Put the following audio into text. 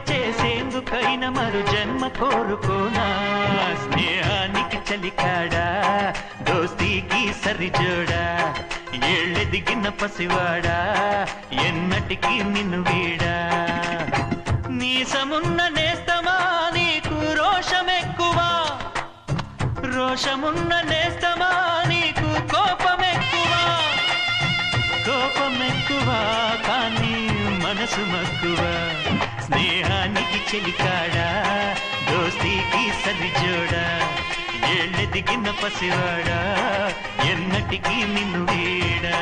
చేసేందుకైన మరు జన్మ కోరుకోనా స్నేహానికి చలికాడా దోస్తీకి సరిజోడా ఏళ్ళెదిగిన పసివాడా ఎన్నటికి నిన్ను వీడా నీసమున్న నేస్తమా నీకు రోషమెక్కువా రోషమున్న నేస్తమా నీకు కోపమెక్కువా కోపమెక్కువా కానీ మనసు మక్కువా స్నేహానికి చెలికాడా దోస్తీకి సరిజోడా ఏళ్ళెదిగిన పసివాడా ఎన్నటికి నిన్ను వీడా